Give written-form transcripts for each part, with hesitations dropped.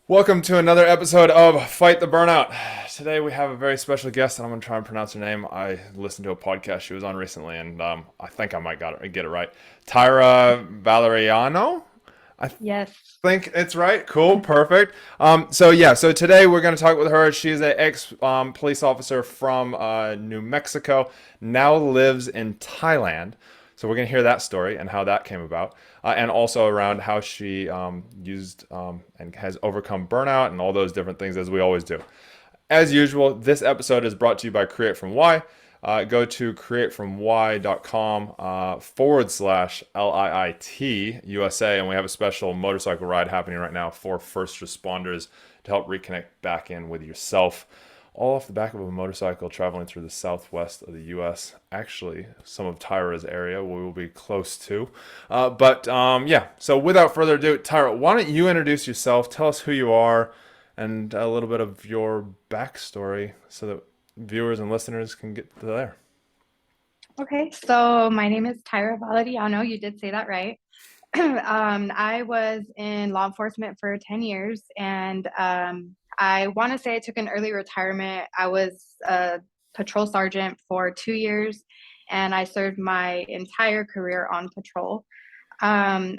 Welcome to another episode of Fight the Burnout. Today we have a very special guest, and I'm going to try and pronounce her name. I listened to a podcast she was on recently, and I think I might get it right. Tyra Valeriano? I Yes. think it's right. Cool, perfect. So today we're going to talk with her. She's an ex police officer from New Mexico, now lives in Thailand. So we're going to hear that story and how that came about, and also around how she used and has overcome burnout and all those different things as we always do. As usual, this episode is brought to you by Create From Y. Go to createfromy.com / LIIT USA, and we have a special motorcycle ride happening right now for first responders to help reconnect back in with yourself. All off the back of a motorcycle traveling through the southwest of the U.S. Actually, some of Tyra's area we will be close to. Yeah, so without further ado, Tyra, why don't you introduce yourself? Tell us who you are and a little bit of your backstory so that viewers and listeners can get to there. Okay, so my name is Tyra Valeriano. You did say that right. I was in law enforcement for 10 years, and I want to say I took an early retirement. I was a patrol sergeant for 2 years, and I served my entire career on patrol. I'm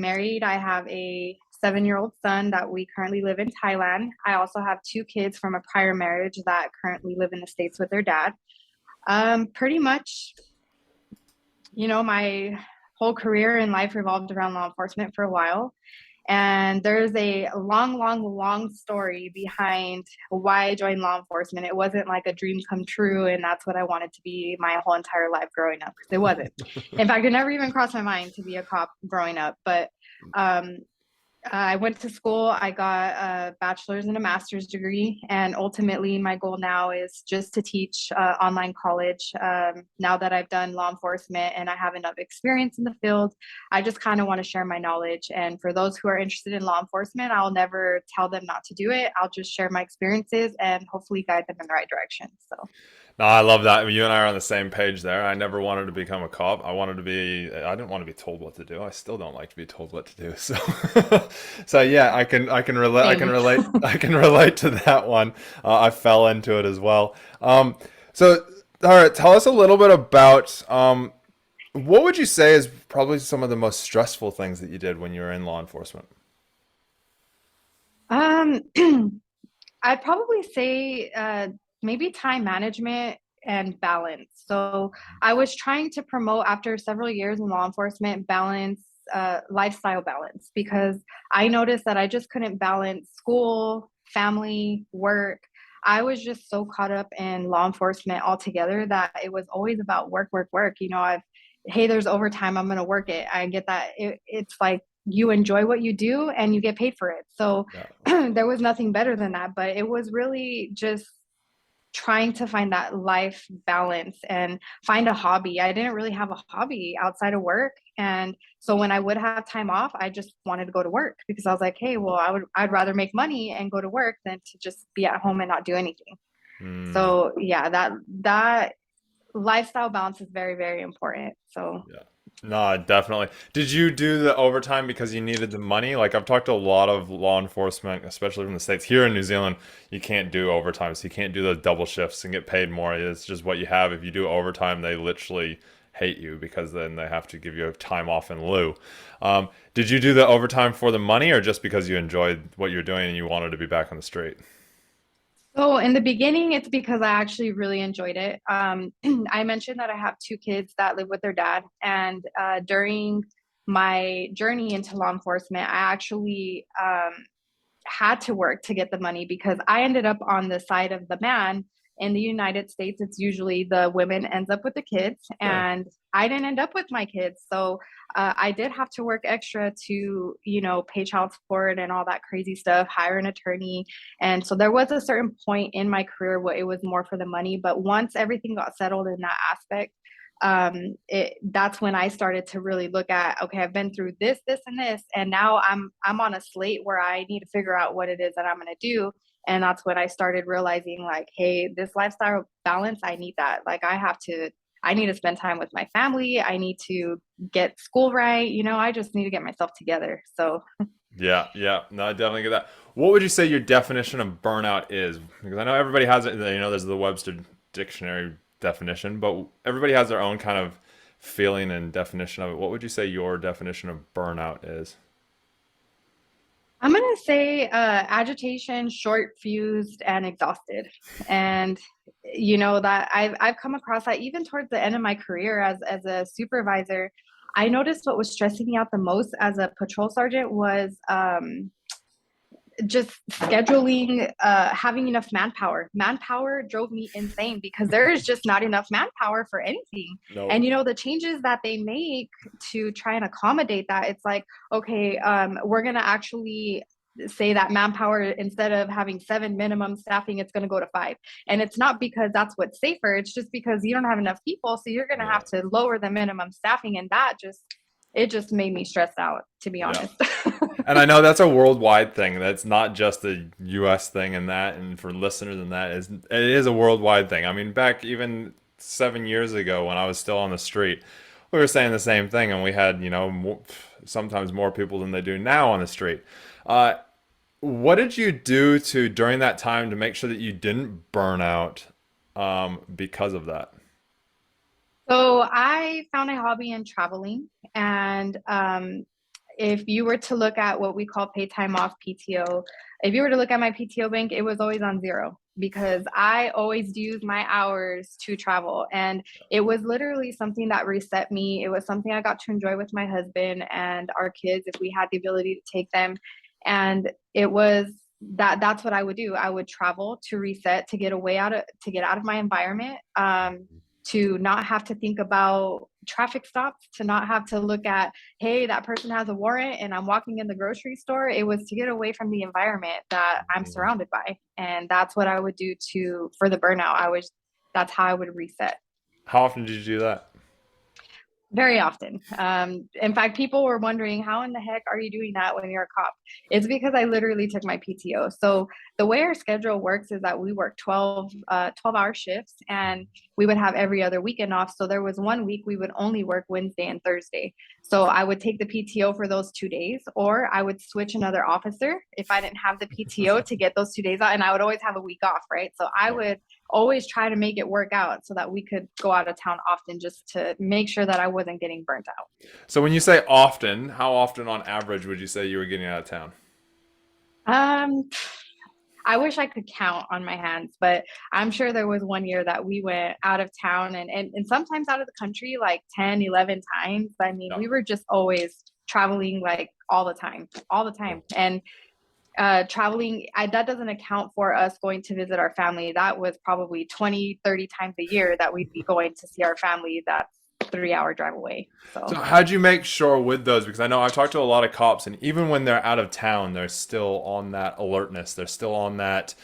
married. I have a 7-year-old son that we currently live in Thailand. I also have two kids from a prior marriage that currently live in the States with their dad. Pretty much, my whole career in life revolved around law enforcement for a while. And there's a long, long, long story behind why I joined law enforcement. It wasn't like a dream come true, and that's what I wanted to be my whole entire life growing up, because it wasn't. In fact, it never even crossed my mind to be a cop growing up. But um, I went to school. I got a bachelor's and a master's degree, and ultimately, my goal now is just to teach online college. Now that I've done law enforcement and I have enough experience in the field, I just kind of want to share my knowledge. And for those who are interested in law enforcement, I'll never tell them not to do it. I'll just share my experiences and hopefully guide them in the right direction. So, No, I love that. I mean, you and I are on the same page there. I never wanted to become a cop. I didn't want to be told what to do. I still don't like to be told what to do. So, so yeah, I can same. relate, I can relate to that one. I fell into it as well. So, all right, tell us a little bit about, what would you say is probably some of the most stressful things that you did when you were in law enforcement? Um, I'd probably say maybe time management and balance. So I was trying to promote, after several years in law enforcement, balance, lifestyle balance, because I noticed that I just couldn't balance school, family, work. I was just so caught up in law enforcement altogether that it was always about work, work, work. Hey, there's overtime, I'm going to work it. I get that. It's like you enjoy what you do and you get paid for it. So Yeah. there was nothing better than that, but it was really just trying to find that life balance and find a hobby. I didn't really have a hobby outside of work. And so when I would have time off, I just wanted to go to work, because I was like, hey, well, I'd rather make money and go to work than to just be at home and not do anything. Mm. So yeah, that lifestyle balance is very, very important. So Yeah. No, definitely. Did you do the overtime because you needed the money? Like I've talked to a lot of law enforcement, especially from the States. Here in New Zealand, you can't do overtime, so you can't do those double shifts and get paid more. It's just what you have. If you do overtime, they literally hate you because then they have to give you time off in lieu. Did you do the overtime for the money or just because you enjoyed what you're doing and you wanted to be back on the street? So in the beginning, it's because I actually really enjoyed it. I mentioned that I have two kids that live with their dad, and during my journey into law enforcement, I actually had to work to get the money, because I ended up on the side of the man. In the United States, it's usually the women ends up with the kids, Yeah. and I didn't end up with my kids. So I did have to work extra to, pay child support and all that crazy stuff, hire an attorney. And so there was a certain point in my career where it was more for the money. But once everything got settled in that aspect, that's when I started to really look at, okay, I've been through this and this, and now I'm on a slate where I need to figure out what it is that I'm going to do. And that's when I started realizing, like, hey, this lifestyle balance, I need that. Like, I need to spend time with my family. I need to get school right. I just need to get myself together. So Yeah, yeah. No, I definitely get that. What would you say your definition of burnout is? Because I know everybody has it. There's the Webster Dictionary definition, but everybody has their own kind of feeling and definition of it. What would you say your definition of burnout is? I'm gonna say agitation, short fused, and exhausted. And that I've come across that even towards the end of my career as a supervisor. I noticed what was stressing me out the most as a patrol sergeant was just scheduling, having enough manpower. Manpower drove me insane because there is just not enough manpower for anything. And No. the changes that they make to try and accommodate that, it's like, okay, we're gonna actually say that manpower, instead of having 7 minimum staffing, it's going to go to 5. And it's not because that's what's safer, it's just because you don't have enough people, so you're going to Yeah. have to lower the minimum staffing. And that just, it just made me stressed out, to be Yeah. honest. And I know that's a worldwide thing. That's not just a U.S. thing, and that, and for listeners, and that is, it is a worldwide thing. I mean, back even 7 years ago when I was still on the street, we were saying the same thing, and we had, sometimes more people than they do now on the street. Uh, what did you do to during that time to make sure that you didn't burn out because of that? So I found a hobby in traveling. And if you were to look at what we call pay time off, PTO, if you were to look at my PTO bank, it was always on zero because I always used my hours to travel. And it was literally something that reset me. It was something I got to enjoy with my husband and our kids if we had the ability to take them. And it was that's what I would do. I would travel to reset, to get out of my environment. To not have to think about traffic stops, to not have to look at, hey, that person has a warrant and I'm walking in the grocery store. It was to get away from the environment that I'm surrounded by. And that's what I would do for the burnout. That's how I would reset. How often did you do that? Very often. In fact, people were wondering, how in the heck are you doing that when you're a cop? It's because I literally took my PTO. So the way our schedule works is that we work 12-hour shifts, and we would have every other weekend off. So there was one week we would only work Wednesday and Thursday. So I would take the PTO for those 2 days, or I would switch another officer if I didn't have the PTO to get those 2 days out. And I would always have a week off, right? So I Yeah. would always try to make it work out so that we could go out of town often, just to make sure that I wasn't getting burnt out. So when you say often, how often on average would you say you were getting out of town? Um, I wish I could count on my hands, but I'm sure there was one year that we went out of town, and sometimes out of the country, like 10, 11 times. I mean, Yeah. we were just always traveling, like all the time, all the time. And traveling, that doesn't account for us going to visit our family. That was probably 20, 30 times a year that we'd be going to see our family that's 3-hour drive away. So So how'd you make sure with those? Because I know I've talked to a lot of cops, and even when they're out of town, they're still on that alertness. They're still on that,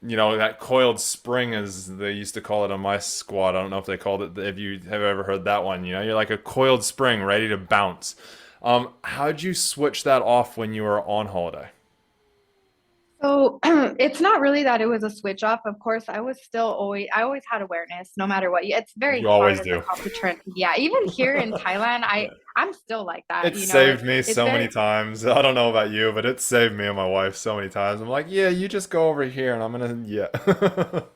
that coiled spring, as they used to call it on my squad. I don't know if they called it, if you have ever heard that one. You're like a coiled spring ready to bounce. How'd you switch that off when you were on holiday? So it's not really that it was a switch off. Of course, I always had awareness no matter what. It's very You hard always as a do. cop to turn. Yeah, even here in Thailand, I'm still like that. It saved me It's so many very, times. I don't know about you, but it saved me and my wife so many times. I'm like, yeah, you just go over here, and I'm gonna, yeah.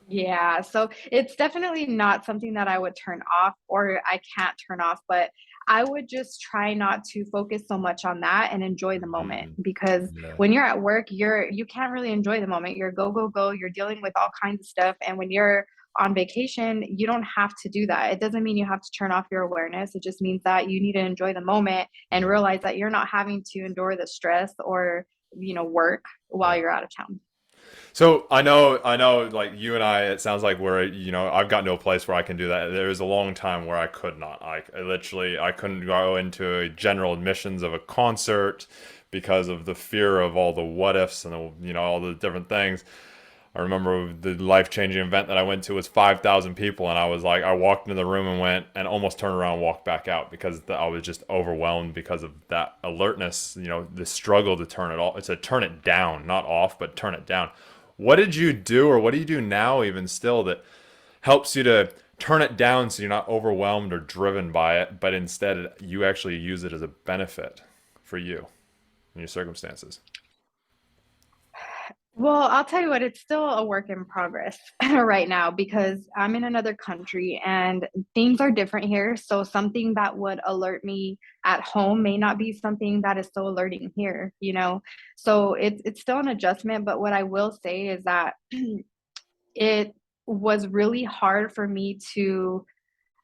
yeah. So it's definitely not something that I would turn off or I can't turn off, but I would just try not to focus so much on that and enjoy the moment, Mhm. because Yeah. when you're at work, you can't really enjoy the moment. You're go, go, go, you're dealing with all kinds of stuff. And when you're on vacation, you don't have to do that. It doesn't mean you have to turn off your awareness. It just means that you need to enjoy the moment and realize that you're not having to endure the stress or, work while Yeah. you're out of town. So I know, like you and I, it sounds like I've gotten to a place where I can do that. There was a long time where I could not. I couldn't go into a general admissions of a concert because of the fear of all the what ifs and all the different things. I remember the life changing event that I went to was 5,000 people, and I was like, I walked into the room and went and almost turned around and walked back out because I was just overwhelmed because of that alertness. The struggle to turn it all, to turn it down, not off, but turn it down. What did you do, or what do you do now, even still, that helps you to turn it down so you're not overwhelmed or driven by it, but instead you actually use it as a benefit for you? in your circumstances? Well, I'll tell you what, it's still a work in progress right now because I'm in another country and things are different here. So something that would alert me at home may not be something that is still alerting here, you know? So it's still an adjustment, but what I will say is that it was really hard for me to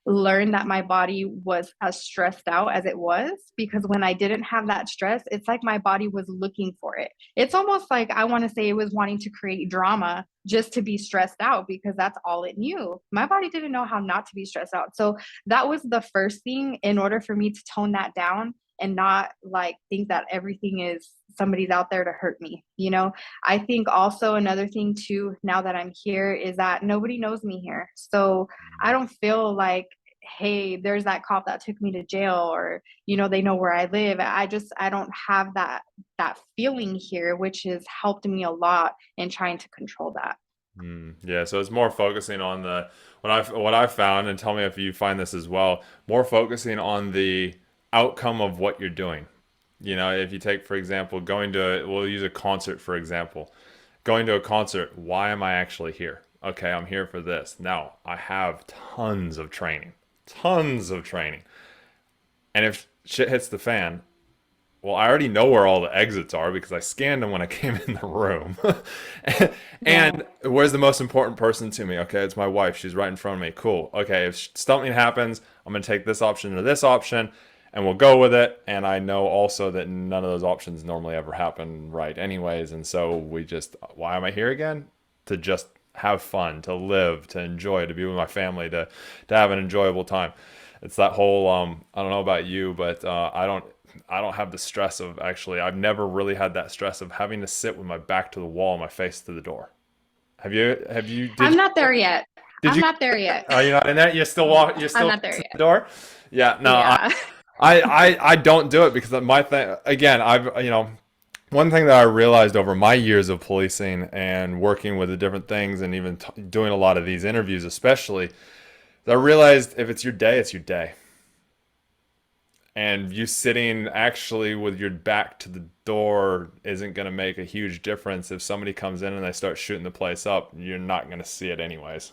learn that my body was as stressed out as it was because when I didn't have that stress, it's like my body was looking for it. It's almost like I want to say it was wanting to create drama just to be stressed out because that's all it knew. My body didn't know how not to be stressed out. So that was the first thing in order for me to tone that down and not like think that everything is somebody's out there to hurt me, you know? I think also another thing too, now that I'm here, is that nobody knows me here. So I don't feel like, hey, there's that cop that took me to jail or, you know, they know where I live. I don't have that feeling here, which has helped me a lot in trying to control that. Yeah, so it's more focusing on the what I've found, and tell me if you find this as well. More focusing on the outcome of what you're doing. You know, if you take, for example, we'll use a concert for example. Going to a concert, why am I actually here? Okay, I'm here for this. Now, I have tons of training. And if shit hits the fan, well, I already know where all the exits are because I scanned them when I came in the room. Yeah. And where's the most important person to me? Okay, it's my wife. She's right in front of me. Cool. Okay, if something happens, I'm going to take this option or this option, and we'll go with it. And I know also that none of those options normally ever happen right, anyways. And so why am I here again? To just have fun, to live, to enjoy, to be with my family, to have an enjoyable time. It's that whole I don't know about you, but I don't have the stress of actually I've never really had that stress of having to sit with my back to the wall and my face to the door. Have you I'm not there yet. did I'm you not there yet. are you not in that? You're I'm still not there facing the yet. door? Yeah, no, Yeah. I don't do it because my thing again, one thing that I realized over my years of policing and working with the different things and even doing a lot of these interviews especially, I realized if it's your day, it's your day. And you sitting actually with your back to the door isn't going to make a huge difference. If somebody comes in and they start shooting the place up, you're not going to see it anyways.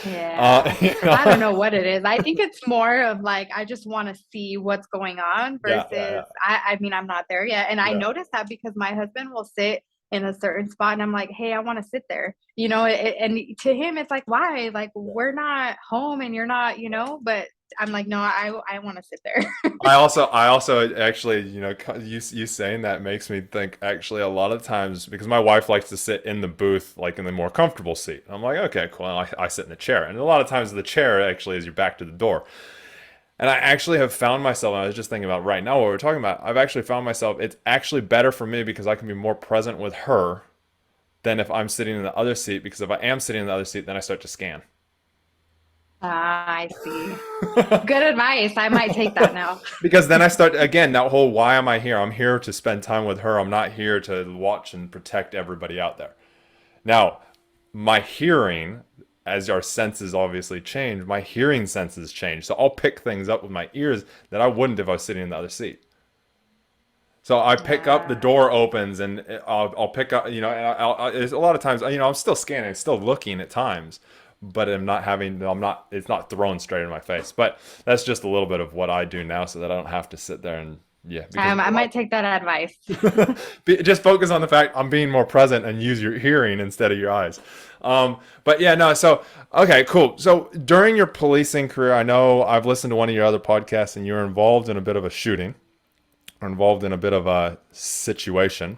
Yeah. You I don't know? know what it is. I think it's more of like I just want to see what's going on Yeah, yeah, versus yeah, I mean I'm not there yet. And I yeah, noticed that because my husband will sit in a certain spot and I'm like, "Hey, I want to sit there." You know, and to him it's like, "Why? Like we're not home and you're not, you know?" But I'm like, "No, I want to sit there." I also actually, you saying that makes me think actually a lot of times because my wife likes to sit in the booth, like in the more comfortable seat. I'm like, okay, cool. And I sit in the chair, and a lot of times the chair actually is your back to the door. And I actually have found myself, and I was just thinking about right now what we're talking about. I've actually found myself, it's actually better for me because I can be more present with her than if I'm sitting in the other seat. Because if I am sitting in the other seat, then I start to scan. Ah, I see. Good advice. I might take that now. Because then I start again that whole why am I here? I'm here to spend time with her. I'm not here to watch and protect everybody out there. Now, my hearing, as our senses obviously change, my hearing senses change. So I'll pick things up with my ears that I wouldn't if I was sitting in the other seat. So I pick up, the Yeah. door opens, and I'll pick up, and it's a lot of times, I'm still scanning, still looking at times, but it's not thrown straight in my face. But that's just a little bit of what I do now so that I don't have to sit there and, yeah, because I might take that advice. just focus on the fact I'm being more present and use your hearing instead of your eyes. But yeah, no, so, okay, cool. So during your policing career, I know I've listened to one of your other podcasts and you're involved in a bit of a shooting or involved in a bit of a situation.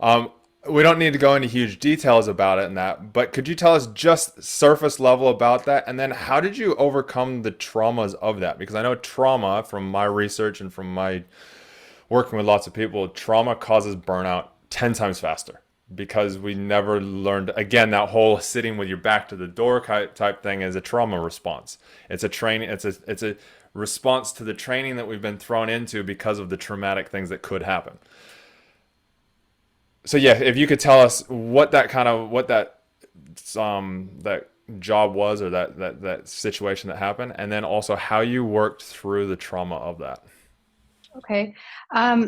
Um, we don't need to go into huge details about it and that, but could you tell us just surface level about that? And then how did you overcome the traumas of that? Because I know trauma, from my research and from my working with lots of people, trauma causes burnout 10 times faster because we never learned, again, that whole sitting with your back to the door type thing is a trauma response. It's a training, it's a response to the training that we've been thrown into because of the traumatic things that could happen. So yeah, if you could tell us that job was, or that situation that happened, and then also how you worked through the trauma of that. Okay.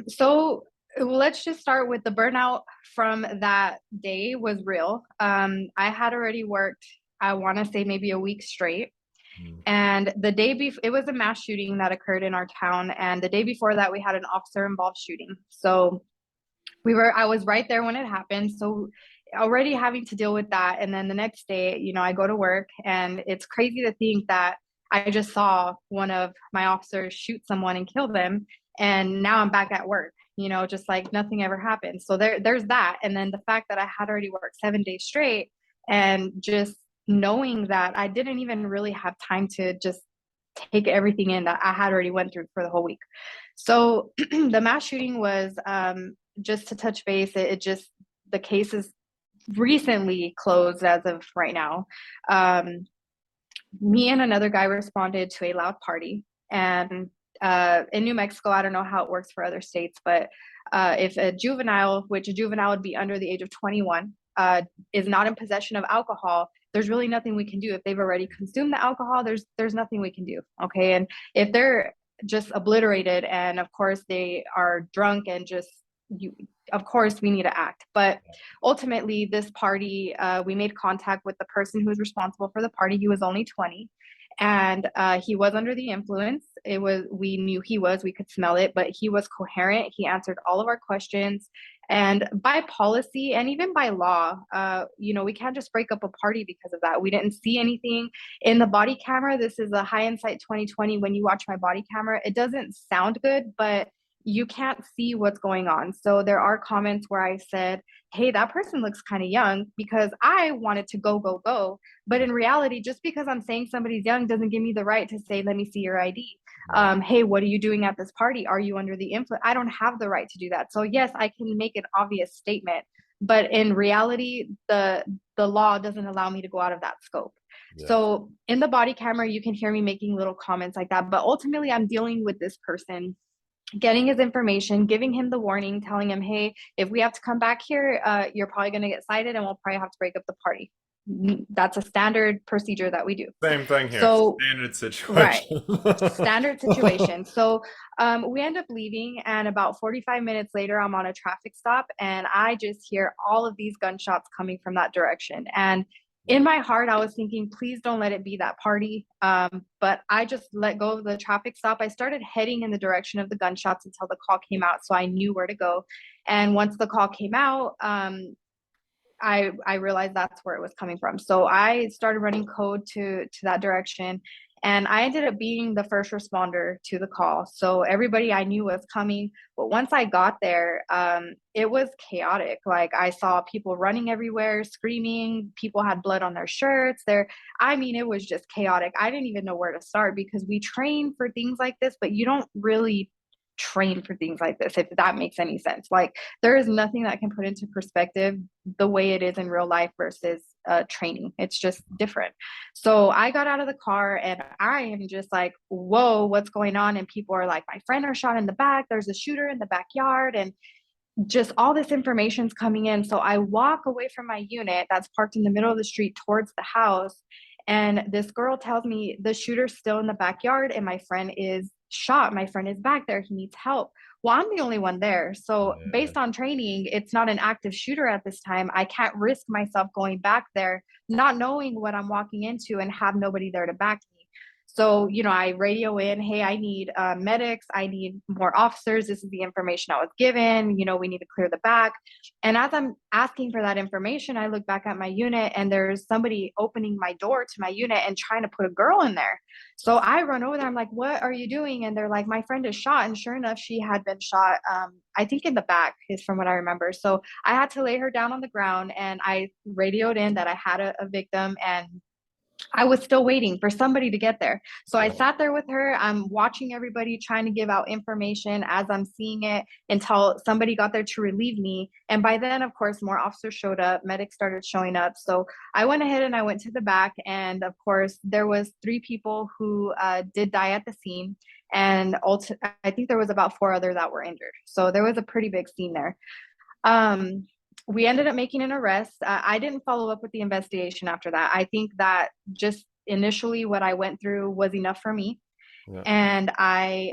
So let's just start with the burnout from that day was real. I had already worked, I want to say maybe a week straight. Mm. And the day before, it was a mass shooting that occurred in our town. And the day before that, we had an officer involved shooting. So I was right there when it happened. So already having to deal with that. And then the next day, I go to work, and it's crazy to think that I just saw one of my officers shoot someone and kill them. And now I'm back at work, just like nothing ever happened. So there's that. And then the fact that I had already worked 7 days straight, and just knowing that I didn't even really have time to just take everything in that I had already went through for the whole week. So the mass shooting was, just to touch base, it just, the case is recently closed as of right now. Um, Me and another guy responded to a loud party, and in New Mexico, I don't know how it works for other states, but if a juvenile, which a juvenile would be under the age of 21, is not in possession of alcohol, there's really nothing we can do. If they've already consumed the alcohol, there's nothing we can do. Okay, and if they're just obliterated, and of course they are drunk and just you, of course we need to act. But ultimately, this party, we made contact with the person who was responsible for the party. He was only 20, and he was under the influence. We knew he was, we could smell it, but he was coherent. He answered all of our questions. And by policy and even by law, we can't just break up a party because of that. We didn't see anything in the body camera. This is a hindsight 2020. When you watch my body camera, it doesn't sound good, but you can't see what's going on. So there are comments where I said, hey, that person looks kind of young, because I wanted to go, go, go. But in reality, just because I'm saying somebody's young doesn't give me the right to say, let me see your ID. Right. Hey, what are you doing at this party? Are you under the influence? I don't have the right to do that. So yes, I can make an obvious statement, but in reality, the law doesn't allow me to go out of that scope. Yeah. So in the body camera, you can hear me making little comments like that. But ultimately, I'm dealing with this person, getting his information, giving him the warning, telling him, hey, if we have to come back here, you're probably going to get cited, and we'll probably have to break up the party. That's a standard procedure that we do. Same thing here. So, Standard right, situation. standard situation. So we end up leaving, and about 45 minutes later, I'm on a traffic stop, and I just hear all of these gunshots coming from that direction. And in my heart, I was thinking, please don't let it be that party. But I just let go of the traffic stop. I started heading in the direction of the gunshots until the call came out, so I knew where to go. And once the call came out, I realized that's where it was coming from. So I started running code to that direction, and I ended up being the first responder to the call. So everybody I knew was coming, but once I got there, it was chaotic. Like, I saw people running everywhere, screaming. People had blood on their shirts. I mean, it was just chaotic. I didn't even know where to start, because we train for things like this, but you don't really train for things like this, if that makes any sense. Like, there is nothing that can put into perspective the way it is in real life versus training. It's just different. So I got out of the car, and I am just like, whoa, what's going on? And people are like, my friend are shot in the back, there's a shooter in the backyard, and just all this information's coming in. So I walk away from my unit that's parked in the middle of the street towards the house. And this girl tells me the shooter's still in the backyard, and my friend is shot. My friend is back there. He needs help. Well, I'm the only one there. So Yeah. based on training, it's not an active shooter at this time. I can't risk myself going back there, not knowing what I'm walking into, and have nobody there to back me. So, I radio in, hey, I need medics. I need more officers. This is the information I was given. We need to clear the back. And as I'm asking for that information, I look back at my unit, and there's somebody opening my door to my unit and trying to put a girl in there. So I run over there. I'm like, what are you doing? And they're like, my friend is shot. And sure enough, she had been shot, I think in the back, is from what I remember. So I had to lay her down on the ground, and I radioed in that I had a victim, and I was still waiting for somebody to get there. So I Yeah. sat there with her. I'm watching everybody, trying to give out information as I'm seeing it, until somebody got there to relieve me. And by then, of course, more officers showed up, medics started showing up. So I went ahead and I went to the back. And of course, there was 3 people who did die at the scene. And I think there was about 4 other that were injured. So there was a pretty big scene there. Um, we ended up making an arrest. I didn't follow up with the investigation after that. I think that just initially what I went through was enough for me. Yeah. And I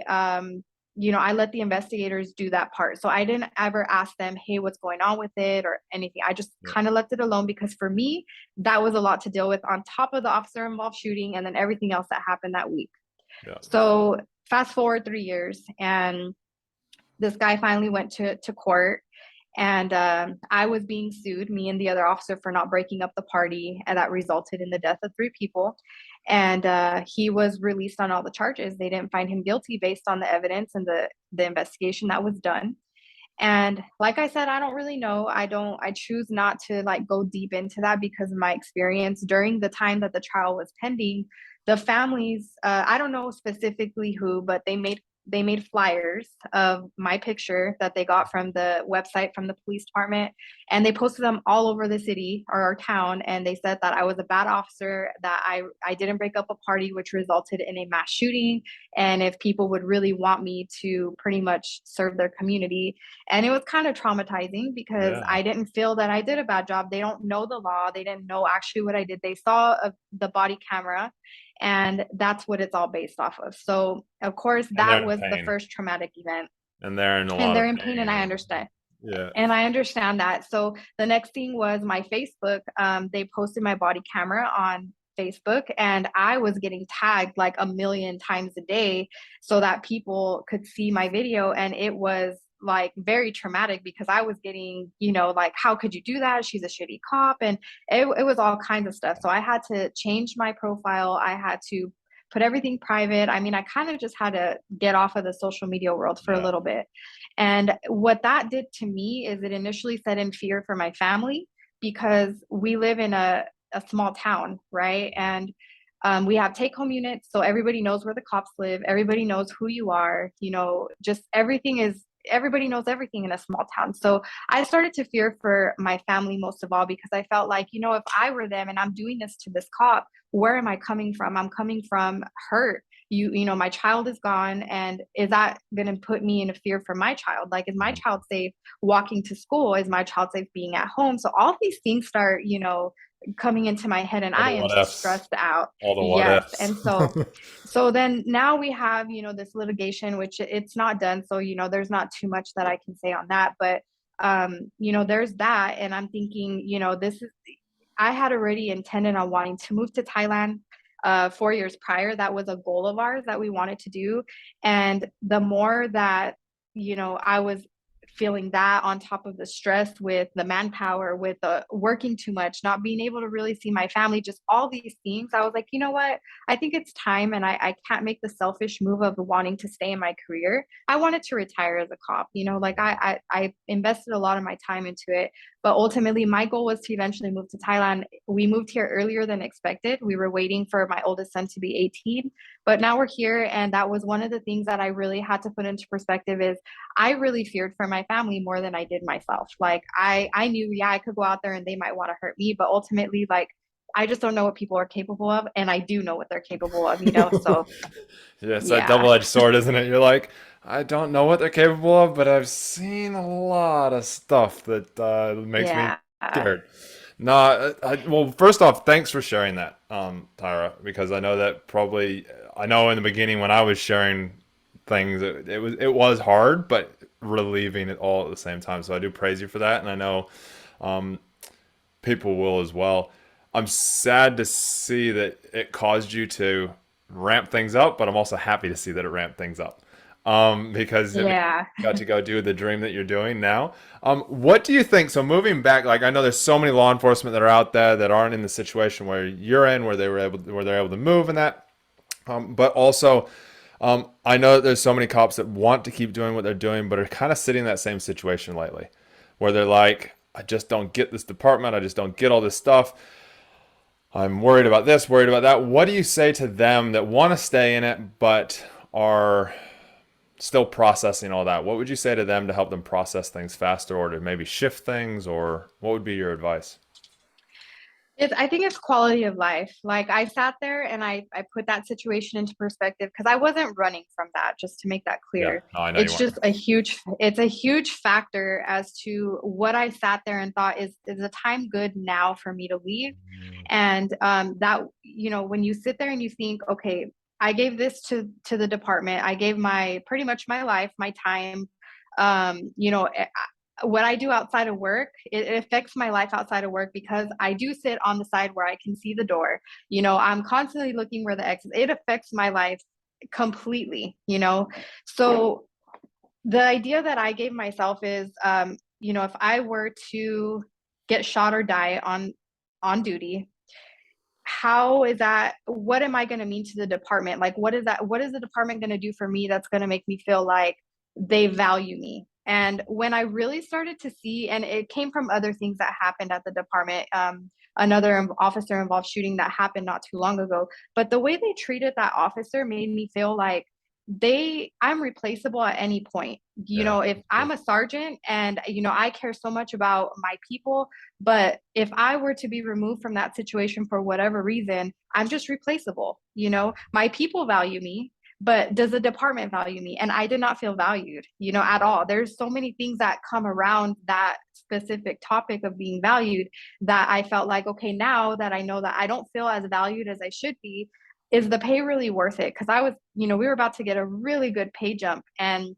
I let the investigators do that part. So I didn't ever ask them, hey, what's going on with it or anything. I just Yeah. kind of left it alone because for me, that was a lot to deal with on top of the officer involved shooting and then everything else that happened that week. Yeah. So fast forward 3 years, and this guy finally went to court, and I was being sued, me and the other officer, for not breaking up the party, and that resulted in the death of 3 people. And he was released on all the charges. They didn't find him guilty based on the evidence and the investigation that was done. And like I said, I don't really know. I choose not to like go deep into that because of my experience during the time that the trial was pending. The families, I don't know specifically who, but they made flyers of my picture that they got from the website from the police department, and they posted them all over the city or our town, and they said that I was a bad officer, that I didn't break up a party which resulted in a mass shooting, and if people would really want me to pretty much serve their community. And it was kind of traumatizing because Yeah. I didn't feel that I did a bad job. They don't know the law. They didn't know actually what I did. They saw the body camera, and that's what it's all based off of. So, of course, And they're that in was the pain. first traumatic event. And they're in a And lot they're of in pain, and pain. I And understand. yeah. And I understand that. So the next thing was my Facebook. They posted my body camera on Facebook, and I was getting tagged like a million times a day so that people could see my video. And it was like very traumatic because I was getting, like, how could you do that? She's a shitty cop. And it was all kinds of stuff. So I had to change my profile. I had to put everything private. I mean, I kind of just had to get off of the social media world for a Yeah. little bit. And what that did to me is it initially set in fear for my family because we live in a small town, right? And we have take home units. So everybody knows where the cops live. Everybody knows who you are. Just everybody knows everything in a small town. So I started to fear for my family most of all because I felt like, if I were them and I'm doing this to this cop, where am I coming from? I'm coming from hurt. My child is gone, and is that going to put me in a fear for my child? Like, is my child safe walking to school? Is my child safe being at home? So all these things start, coming into my head, and All I the am what ifs. stressed out. All the what Yes. ifs. And so then now we have, this litigation, which it's not done. So, there's not too much that I can say on that, but there's that. And I'm thinking, I had already intended on wanting to move to Thailand 4 years prior. That was a goal of ours that we wanted to do. And the more that, I was feeling that on top of the stress with the manpower, with the working too much, not being able to really see my family, just all these things, I was like, you know what? I think it's time, and I can't make the selfish move of wanting to stay in my career. I wanted to retire as a cop, like I invested a lot of my time into it. But ultimately, my goal was to eventually move to Thailand. We moved here earlier than expected. We were waiting for my oldest son to be 18, but now we're here. And that was one of the things that I really had to put into perspective is I really feared for my family more than I did myself. Like I knew, yeah, I could go out there and they might want to hurt me, but ultimately, like, I just don't know what people are capable of, and I do know what they're capable of. So Yeah, it's that yeah, double-edged sword, isn't it? You're like, I don't know what they're capable of, but I've seen a lot of stuff that makes me yeah, scared. No, well, first off, thanks for sharing that, Tyra, because I know that probably, I know in the beginning when I was sharing things, it was hard, but relieving it all at the same time. So I do praise you for that, and I know um, people will as well. I'm sad to see that it caused you to ramp things up, but I'm also happy to see that it ramped things up. Because it means yeah. you got to go do the dream that you're doing now. What do you think? So moving back, like I know there's so many law enforcement that are out there that aren't in the situation where you're in, where they're able to move and that. But also, I know that there's so many cops that want to keep doing what they're doing, but are kind of sitting in that same situation lately, where they're like, I just don't get this department. I just don't get all this stuff. I'm worried about this, worried about that. What do you say to them that want to stay in it, but are still processing all that? What would you say to them to help them process things faster or to maybe shift things, or what would be your advice? I think it's quality of life. Like I sat there and I put that situation into perspective because I wasn't running from that, just to make that Yeah, clear. no, I know you It's weren't. just it's a huge factor as to what I sat there and thought is the time good now for me to leave? And that, when you sit there and you think, okay, I gave this to the department. I gave my pretty much my life, my time. You know, what I do outside of work, it affects my life outside of work because I do sit on the side where I can see the door. You know, I'm constantly looking where the exit. It affects my life completely, you know. So the idea that I gave myself is, you know, if I were to get shot or die on duty, how is that, what am I going to mean to the department? Like, what is that, what is the department going to do for me that's going to make me feel like they value me? And when I really started to see, and it came from other things that happened at the department, another officer involved shooting that happened not too long ago, but the way they treated that officer made me feel like I'm replaceable at any point. You Yeah. know, if I'm a sergeant and, you know, I care so much about my people, but if I were to be removed from that situation for whatever reason, I'm just replaceable. You know, my people value me, but does the department value me? And I did not feel valued, you know, at all. There's so many things that come around that specific topic of being valued that I felt like, okay, now that I know that I don't feel as valued as I should be, is the pay really worth it? Because I was, you know, we were about to get a really good pay jump, and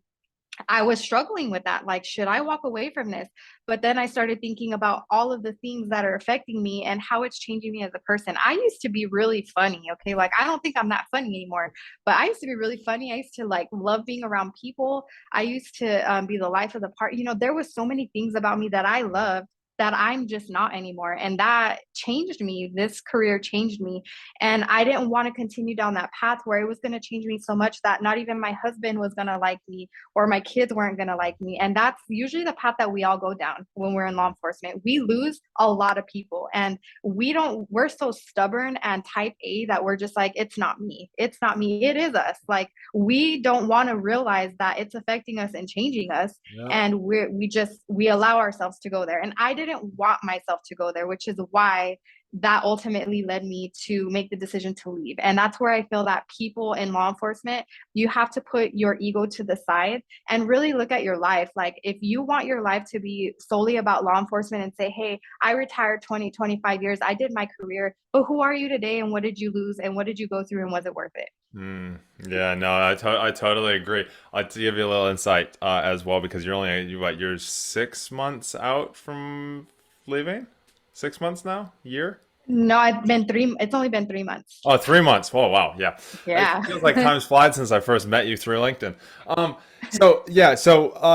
I was struggling with that. Like, should I walk away from this? But then I started thinking about all of the things that are affecting me and how it's changing me as a person. I used to be really funny. Okay. Like, I don't think I'm that funny anymore, but I used to be really funny. I used to like love being around people. I used to be the life of the party. You know, there was so many things about me that I loved that I'm just not anymore. And that changed me. This career changed me. And I didn't want to continue down that path where it was going to change me so much that not even my husband was going to like me or my kids weren't going to like me. And that's usually the path that we all go down when we're in law enforcement. We lose a lot of people, and we're so stubborn and type A that we're just like, it's not me. It's not me. It is us. Like, we don't want to realize that it's affecting us and changing us. Yeah. And we allow ourselves to go there. And I didn't want myself to go there, which is why that ultimately led me to make the decision to leave. And that's where I feel that people in law enforcement, you have to put your ego to the side and really look at your life. Like, if you want your life to be solely about law enforcement and say, hey, I retired 20, 25 years, I did my career, but who are you today and what did you lose and what did you go through and was it worth it? Yeah, no, I totally agree. I'll give you a little insight as well because you're 6 months out from leaving? 6 months now? Year? No, it's only been 3 months. Oh, 3 months. Oh, wow. Yeah. It Yeah. feels like time's flied since I first met you through LinkedIn. So yeah,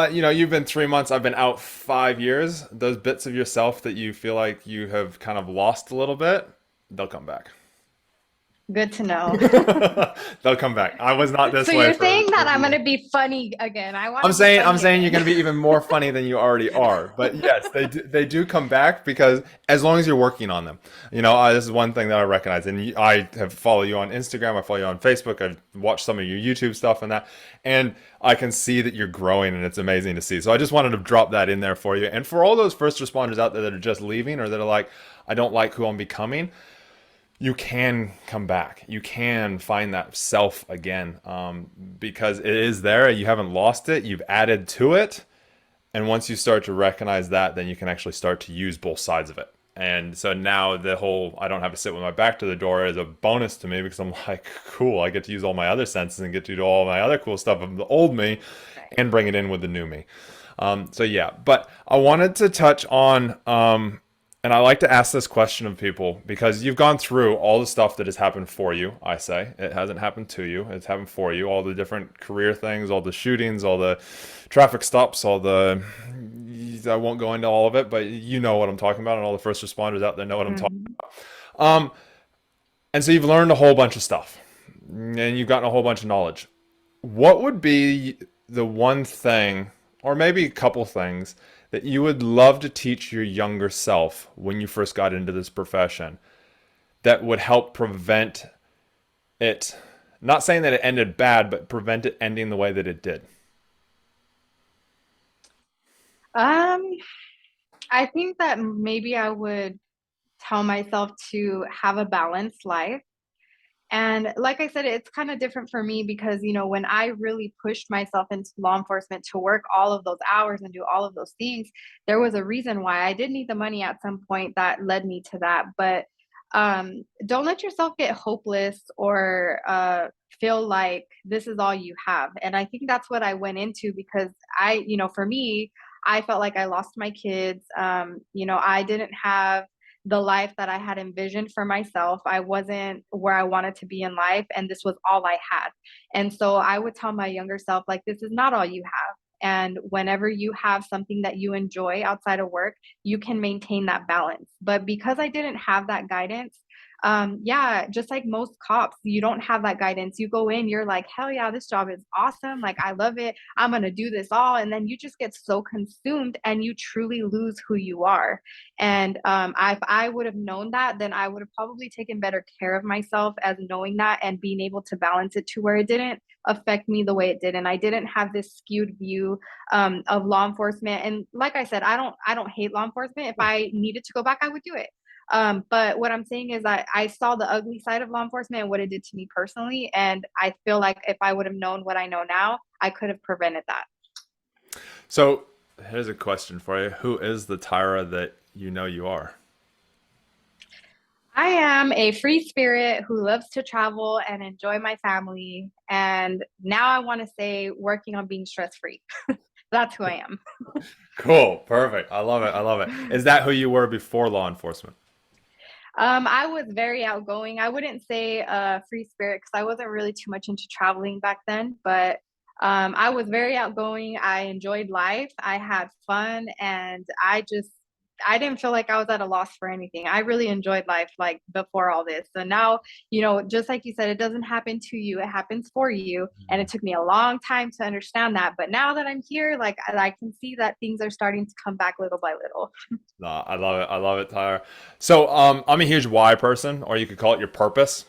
you know, you've been 3 months, I've been out 5 years. Those bits of yourself that you feel like you have kind of lost a little bit, they'll come back. Good to know. They'll come back. I was not So this way you're for saying that I'm years. going to be funny again. I want I'm to be saying I'm funny saying you're again. going to be even more funny than you already are. But yes, they do come back because as long as you're working on them, you know, this is one thing that I recognize. And I have followed you on Instagram, I follow you on Facebook, I've watched some of your YouTube stuff and that, and I can see that you're growing, and it's amazing to see. So I just wanted to drop that in there for you, and for all those first responders out there that are just leaving or that are like, I don't like who I'm becoming. You can come back. You can find that self again, because it is there. You haven't lost it. You've added to it. And once you start to recognize that, then you can actually start to use both sides of it. And so now the whole I don't have to sit with my back to the door is a bonus to me because I'm like, cool, I get to use all my other senses and get to do all my other cool stuff of the old me Right. and bring it in with the new me. So yeah, but I wanted to touch on and I like to ask this question of people because you've gone through all the stuff that has happened for you. I say it hasn't happened to you, it's happened for you. All the different career things, all the shootings, all the traffic stops, all the, I won't go into all of it, but you know what I'm talking about, and all the first responders out there know what I'm talking Mhm. about. And so you've learned a whole bunch of stuff and you've gotten a whole bunch of knowledge. What would be the one thing, or maybe a couple things, that you would love to teach your younger self when you first got into this profession that would help prevent it, not saying that it ended bad, but prevent it ending the way that it did? Um, I think that maybe I would tell myself to have a balanced life. And like I said, it's kind of different for me because, you know, when I really pushed myself into law enforcement to work all of those hours and do all of those things, there was a reason why I did need the money at some point that led me to that. But don't let yourself get hopeless or feel like this is all you have. And I think that's what I went into because for me, I felt like I lost my kids. I didn't have the life that I had envisioned for myself. I wasn't where I wanted to be in life, and this was all I had. And so I would tell my younger self, like, this is not all you have. And whenever you have something that you enjoy outside of work, you can maintain that balance. But because I didn't have that guidance, yeah, just like most cops, you don't have that guidance. You go in, you're like, hell yeah, this job is awesome. Like, I love it. I'm going to do this all. And then you just get so consumed and you truly lose who you are. And if I would have known that, then I would have probably taken better care of myself as knowing that and being able to balance it to where it didn't affect me the way it did. And I didn't have this skewed view of law enforcement. And like I said, I don't hate law enforcement. If I needed to go back, I would do it. But what I'm saying is I saw the ugly side of law enforcement and what it did to me personally. And I feel like if I would have known what I know now, I could have prevented that. So here's a question for you. Who is the Tyra that you know you are? I am a free spirit who loves to travel and enjoy my family. And now I want to say working on being stress free. That's who I am. Cool. Perfect. I love it. I love it. Is that who you were before law enforcement? I was very outgoing. I wouldn't say free spirit because I wasn't really too much into traveling back then, but I was very outgoing. I enjoyed life. I had fun, and I didn't feel like I was at a loss for anything. I really enjoyed life like before all this. So now, just like you said, it doesn't happen to you, it happens for you. And it took me a long time to understand that. But now that I'm here, like I can see that things are starting to come back little by little. No, I love it. I love it, Tyra. So, I'm a huge why person, or you could call it your purpose.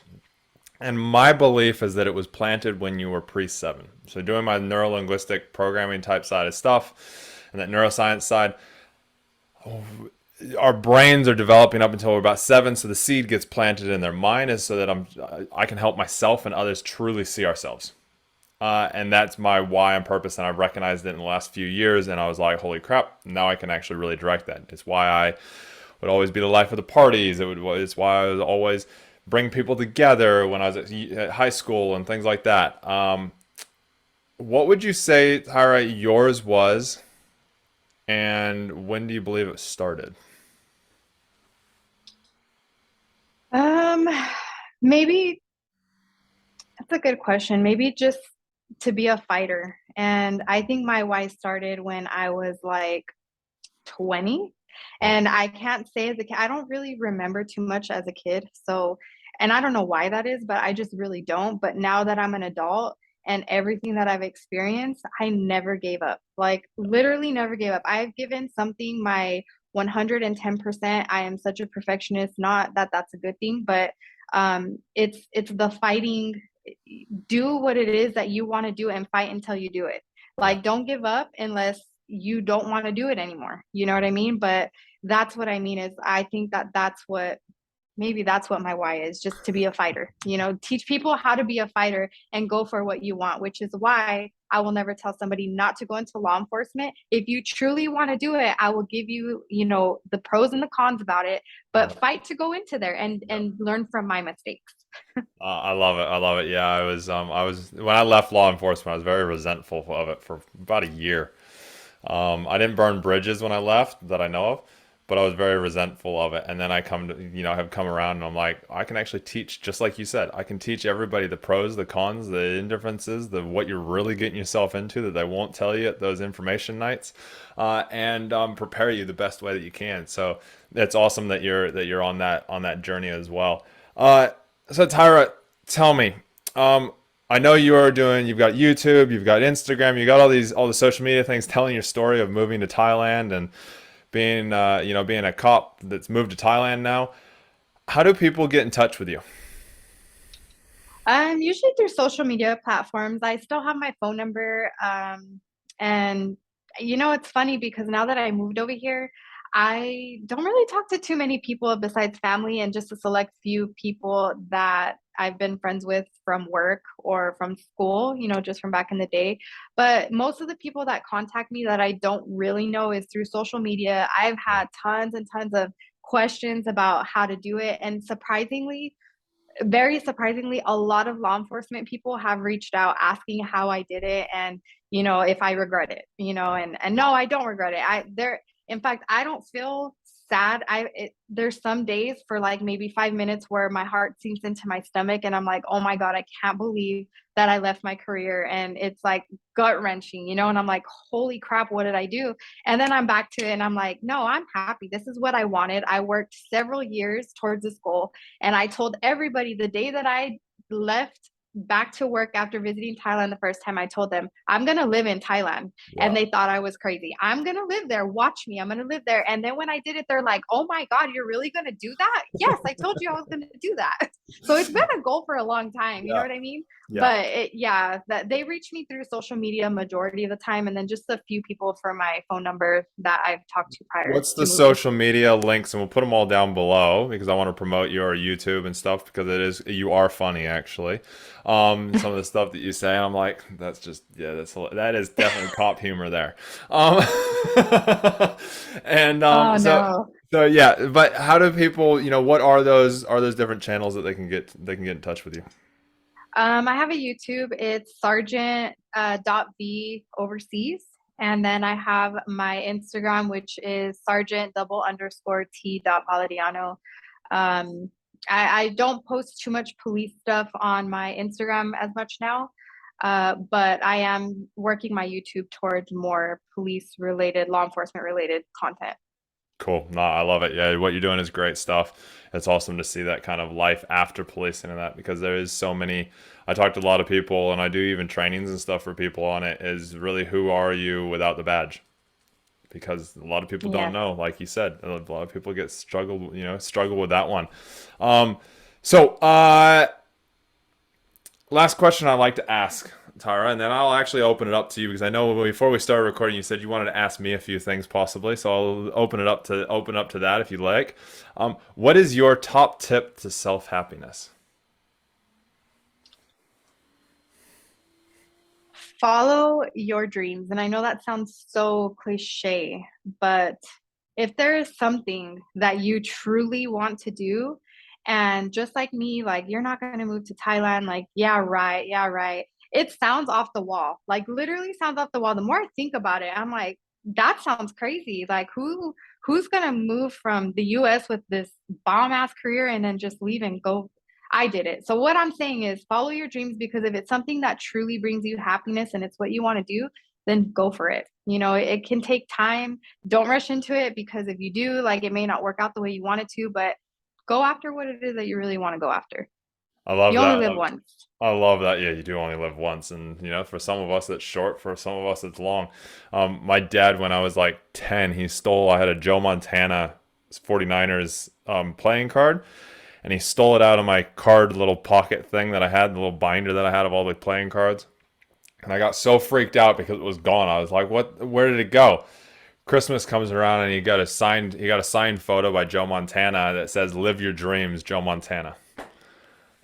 And my belief is that it was planted when you were pre-7. So, doing my neuro-linguistic programming type side of stuff and that neuroscience side, our brains are developing up until we're about 7. So the seed gets planted in their mind is so that I can help myself and others truly see ourselves. And that's my why and purpose, and I've recognized it in the last few years. And I was like, "Holy crap! Now I can actually really direct that." It's why I would always be the life of the parties. It's why I would always bring people together when I was at high school and things like that. What would you say, Tyra, yours was, and when do you believe it started? Um, Maybe that's a good question. Maybe just to be a fighter. And I think my why started when I was like 20. Oh, And I can't say as a kid, I don't really remember too much as a kid. So, and I don't know why that is, but I just really don't. But now that I'm an adult and everything that I've experienced, I never gave up. Like, literally never gave up. I've given something my 110%. I am such a perfectionist. Not that that's a good thing, but it's the fighting. Do what it is that you want to do and fight until you do it. yeah. Like, don't give up unless you don't want to do it anymore. You know what I mean? But that's what I mean is I think that that's what maybe that's what my why is, just to be a fighter. Teach people how to be a fighter and go for what you want, which is why I will never tell somebody not to go into law enforcement. If you truly want to do it, I will give you, the pros and the cons about it, but fight to go into there and Yep. learn from my mistakes. I love it. I love it. Yeah, I was when I left law enforcement, I was very resentful of it for about a year. I didn't burn bridges when I left that I know of, but I was very resentful of it. And then I have come around and I'm like, I can actually teach, just like you said, I can teach everybody the pros, the cons, the indifferences, the what you're really getting yourself into that they won't tell you at those information nights, and prepare you the best way that you can. So it's awesome that you're on that journey as well. So Tyra, tell me, I know you've got YouTube, you've got Instagram, you got all the social media things telling your story of moving to Thailand and being a cop that's moved to Thailand now. How do people get in touch with you? Usually through social media platforms. I still have my phone number. And it's funny because now that I moved over here, I don't really talk to too many people besides family and just a select few people that I've been friends with from work or from school, just from back in the day. But most of the people that contact me that I don't really know is through social media. I've had tons and tons of questions about how to do it. And very surprisingly, a lot of law enforcement people have reached out asking how I did it and, if I regret it, and no, I don't regret it. In fact, I don't feel sad. There's some days for like maybe 5 minutes where my heart sinks into my stomach and I'm like, oh my God, I can't believe that I left my career. And it's like gut wrenching, and I'm like, holy crap, what did I do? And then I'm back to it and I'm like, no, I'm happy. This is what I wanted. I worked several years towards this goal. And I told everybody the day that I left back to work after visiting Thailand the first time, I told them, I'm going to live in Thailand. And Wow. they thought I was crazy. I'm going to live there. Watch me. I'm going to live there. And then when I did it, they're like, oh my God, you're really going to do that? Yes, I told you I was going to do that. So it's been a goal for a long time. You know Yeah. what I mean? Yeah. But yeah, that they reach me through social media majority of the time. And then just a few people for my phone number that I've talked to prior What's the to moving. social media links? And we'll put them all down below because I want to promote your YouTube and stuff because you are funny actually. Some of the stuff that you say, I'm like, that's just, yeah, that is definitely cop humor there. Um, and Oh no. so yeah, but how do people, what are those different channels that they can get in touch with you? I have a YouTube. It's Sergeant dot V overseas. And then I have my Instagram, which is Sergeant double underscore T dot Valeriano. Um, I don't post too much police stuff on my Instagram as much now, but I am working my YouTube towards more police related, law enforcement related content. Cool. No, I love it. Yeah, what you're doing is great stuff. It's awesome to see that kind of life after policing and that because there is so many. I talk to a lot of people and I do even trainings and stuff for people on it. Is really who are you without the badge? Because a lot of people don't Yes. know. Like you said, a lot of people struggle with that one. Um, so last question I like to ask, Tyra, and then I'll actually open it up to you because I know before we started recording, you said you wanted to ask me a few things possibly. So I'll open up to that if you like. What is your top tip to self happiness? Follow your dreams. And I know that sounds so cliche, but if there is something that you truly want to do, and just like me, like you're not going to move to Thailand, like, yeah, right, yeah, right. It sounds off the wall, like literally sounds off the wall. The more I think about it, I'm like, that sounds crazy. Like who's going to move from the US with this bomb ass career and then just leave and go. I did it. So what I'm saying is follow your dreams because if it's something that truly brings you happiness and it's what you want to do, then go for it. It can take time. Don't rush into it because if you do, like it may not work out the way you want it to, but go after what it is that you really want to go after. I love You only that. live once. I love that. Yeah, you do only live once, and for some of us it's short. For some of us it's long. My dad, when I was like 10, he stole. I had a Joe Montana 49ers playing card, and he stole it out of my card little pocket thing that I had, the little binder that I had of all the playing cards. And I got so freaked out because it was gone. I was like, "What? Where did it go?" Christmas comes around, and he got a signed photo by Joe Montana that says "Live your dreams, Joe Montana."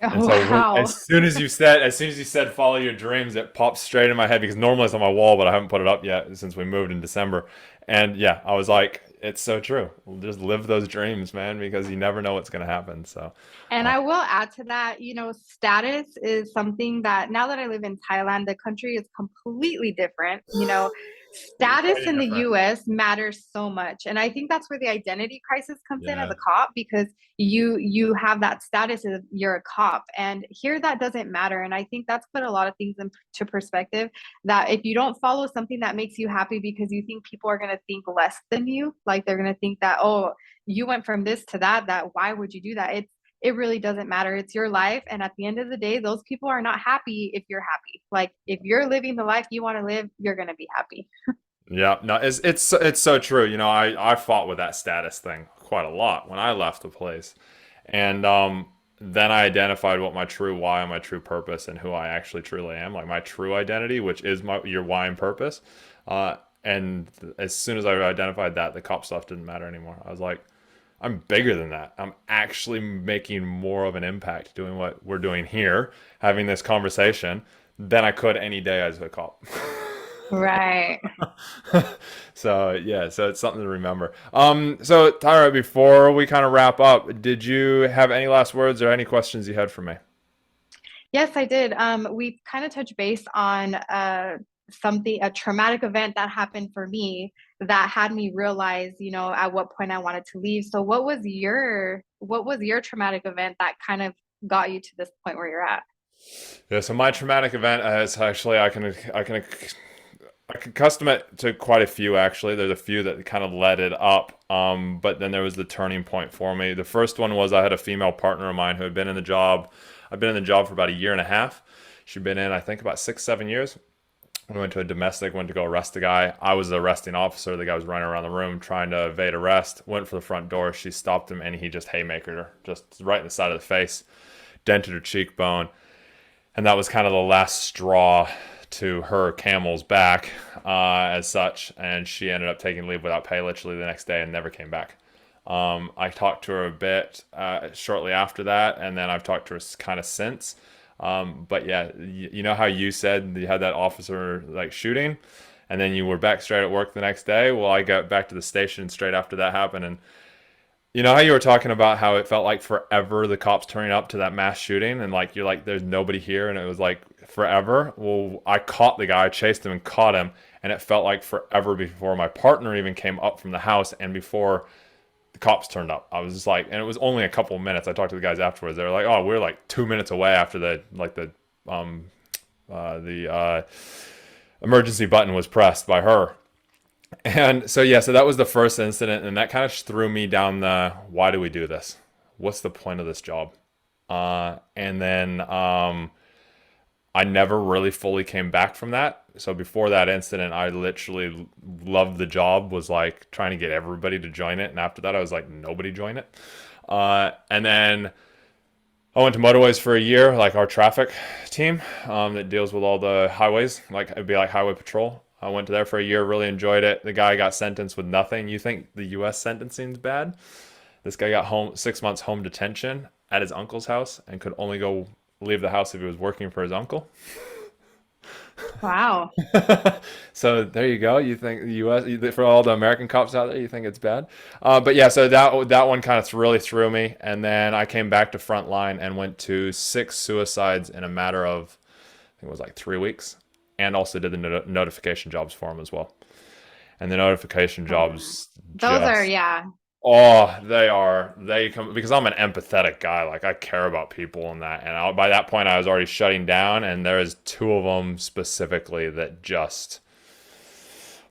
And Oh, so wow. as soon as you said follow your dreams, it popped straight in my head because normally it's on my wall, but I haven't put it up yet since we moved in December. And yeah, I was like, it's so true. Just live those dreams, man, because you never know what's gonna happen. So, And uh, I will add to that, status is something that now that I live in Thailand, the country is completely different. Status way in the different. US matters so much. And I think that's where the identity crisis comes in as Yeah, a cop because you have that status of you're a cop. And here that doesn't matter. And I think that's put a lot of things into perspective that if you don't follow something that makes you happy because you think people are gonna think less than you, like they're gonna think that, oh, you went from this to that why would you do that? It really doesn't matter. It's your life. And at the end of the day, those people are not happy if you're happy. Like if you're living the life you want to live, you're going to be happy. yeah. No, it's so true. I fought with that status thing quite a lot when I left the place, and then I identified what my true why and my true purpose and who I actually truly am, like my true identity, which is your why and purpose. And as soon as I identified that, the cop stuff didn't matter anymore. I was like, I'm bigger than that. I'm actually making more of an impact doing what we're doing here, having this conversation, than I could any day as a cop. Right. So yeah, so it's something to remember. So Tyra, before we kind of wrap up, did you have any last words or any questions you had for me? Yes, I did. We kind of touched base on a traumatic event that happened for me that had me realize, at what point I wanted to leave. So what was your traumatic event that kind of got you to this point where you're at? Yeah, so my traumatic event is actually I can custom it to quite a few actually. There's a few that kind of led it up. But then there was the turning point for me. The first one was I had a female partner of mine who had been in the job. I've been in the job for about a year and a half. She'd been in, I think, about 6, 7 years. We went to a domestic, went to go arrest a guy. I was the arresting officer. The guy was running around the room trying to evade arrest. Went for the front door. She stopped him and he just haymakered her, just right in the side of the face, dented her cheekbone. And that was kind of the last straw to her camel's back, as such. And she ended up taking leave without pay literally the next day and never came back. I talked to her a bit shortly after that, and then I've talked to her kind of since. But yeah, you know how you said you had that officer like shooting, and then you were back straight at work the next day. Well, I got back to the station straight after that happened, and you know how you were talking about how it felt like forever the cops turning up to that mass shooting, and like you're like, there's nobody here, and it was like forever. Well, I caught the guy, I chased him and caught him, and it felt like forever before my partner even came up from the house and before the cops turned up. I was just like, and it was only a couple of minutes. I talked to the guys afterwards. They were like, "Oh, we're like 2 minutes away after um the emergency button was pressed by her." And so yeah, so that was the first incident, and that kind of threw me down the why do we do this? What's the point of this job? And then I never really fully came back from that. So before that incident, I literally loved the job, was like trying to get everybody to join it. And after that, I was like, nobody join it. And then I went to motorways for a year, like our traffic team that deals with all the highways. Like it'd be like highway patrol. I went to there for a year, really enjoyed it. The guy got sentenced with nothing. You think the U.S. sentencing's bad? This guy got 6 months home detention at his uncle's house and could only go leave the house if he was working for his uncle. Wow. So there you go. You think the U.S. for all the American cops out there, you think it's bad, but yeah. So that one kind of really threw me, and then I came back to Frontline and went to 6 suicides in a matter of I think it was like 3 weeks, and also did the notification jobs for him as well. And the notification Oh, yeah. jobs Those are, just yeah. oh, they come because I'm an empathetic guy. Like I care about people and that. And by that point, I was already shutting down. And there's two of them specifically that just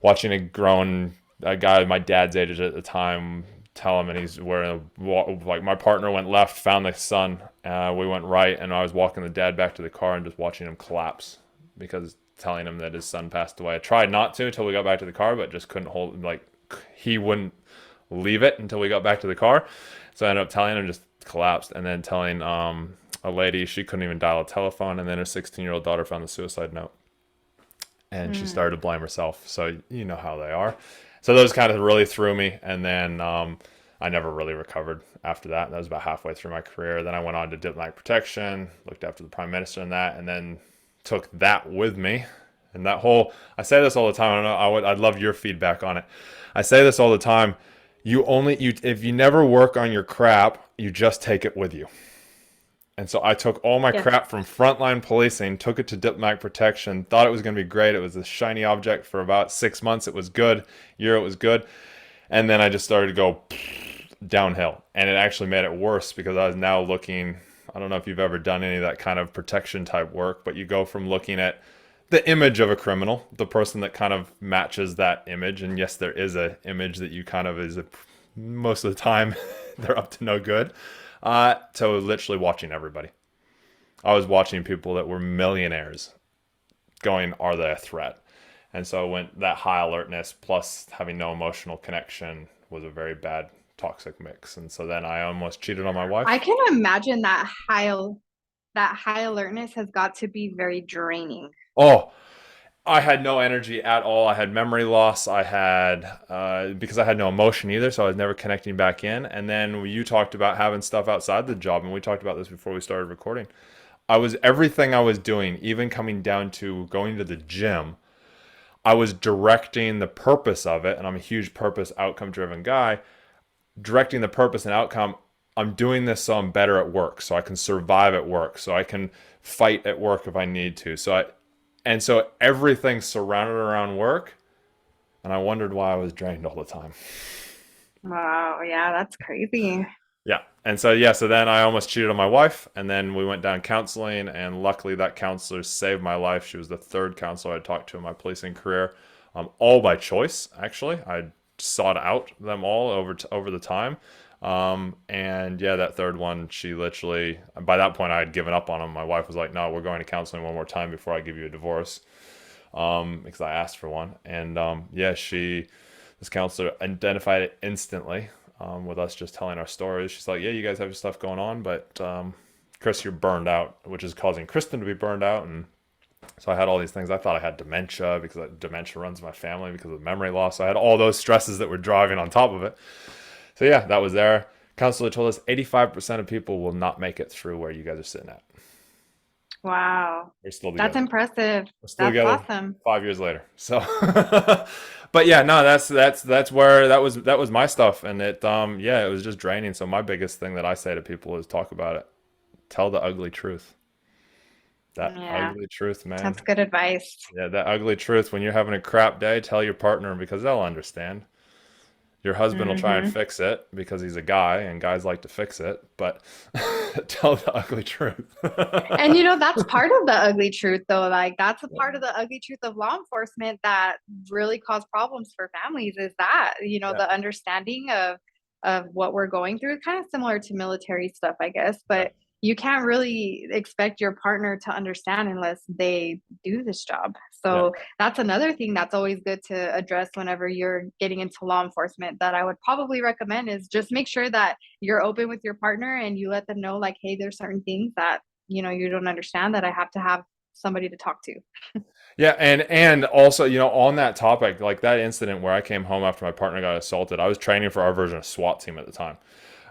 watching a guy my dad's age at the time tell him, and he's wearing like my partner went left, found the son. We went right, and I was walking the dad back to the car and just watching him collapse because telling him that his son passed away. I tried not to until we got back to the car, but just couldn't hold like he wouldn't leave it until we got back to the car. So I ended up telling him, just collapsed, and then telling a lady she couldn't even dial a telephone, and then her 16-year-old daughter found the suicide note, and she started Mm. to blame herself. So you know how they are. So those kind of really threw me, and then I never really recovered after that. That was about halfway through my career. Then I went on to diplomatic protection, looked after the prime minister and that, and then took that with me. And that whole, I say this all the time. I don't know. I'd love your feedback on it. I say this all the time. If you never work on your crap, you just take it with you. And so I took all my Yes. crap from frontline policing, took it to diplomatic protection, thought it was going to be great. It was a shiny object for about 6 months. It was good. Year it was good. And then I just started to go downhill. And it actually made it worse because I was now looking. I don't know if you've ever done any of that kind of protection type work, but you go from looking at the image of a criminal, the person that kind of matches that image. And yes, there is a image that you kind of most of the time they're up to no good. To literally watching everybody. I was watching people that were millionaires going, are they a threat? And so when that high alertness plus having no emotional connection was a very bad toxic mix. And so then I almost cheated on my I wife. can imagine that high alertness has got to be very draining. Oh, I had no energy at all. I had memory loss. I had, because I had no emotion either, so I was never connecting back in. And then you talked about having stuff outside the job, and we talked about this before we started recording. Everything I was doing, even coming down to going to the gym, I was directing the purpose of it, and I'm a huge purpose outcome driven guy. Directing the purpose and outcome, I'm doing this so I'm better at work, so I can survive at work, so I can fight at work if I need to. So everything surrounded around work, and I wondered why I was drained all the time. Wow, yeah, that's crazy. Yeah. And so yeah, so then I almost cheated on my wife, and then we went down counseling, and luckily that counselor saved my life. She was the third counselor I talked to in my policing career, all by choice. Actually, I sought out them all over the time, and yeah, that third one, she literally by that point I had given up on him. My wife was like, "No, we're going to counseling one more time before I give you a divorce," because I asked for one, and yeah, this counselor identified it instantly with us just telling our stories. She's like, "Yeah, you guys have your stuff going on, but Chris, you're burned out, which is causing Kristen to be burned out." And so I had all these things. I thought I had dementia because dementia runs in my family because of memory loss. So I had all those stresses that were driving on top of it. So yeah, that was there. Counselor told us 85% of people will not make it through where you guys are sitting at. Wow. We're still That's together. impressive. We're still That's together awesome. 5 years later. So, but yeah, no, that's where that was my stuff, and it was just draining. So my biggest thing that I say to people is talk about it. Tell the ugly truth. That Yeah, ugly truth, man. that's good advice. Yeah, that ugly truth. When you're having a crap day, tell your partner because they'll understand. Your husband will try and Hmm. fix it because he's a guy and guys like to fix it, but tell the ugly truth. And that's part of the ugly truth, though. Like, that's a part of the ugly truth of law enforcement that really cause problems for families is that, Yeah, the understanding of what we're going through, kind of similar to military stuff, I guess, yeah, but you can't really expect your partner to understand unless they do this job. yeah, So that's another thing that's always good to address whenever you're getting into law enforcement that I would probably recommend is just make sure that you're open with your partner and you let them know like, hey, there's certain things that you don't understand that I have to have somebody to talk to. yeah. And also, on that topic, like that incident where I came home after my partner got assaulted, I was training for our version of SWAT team at the time.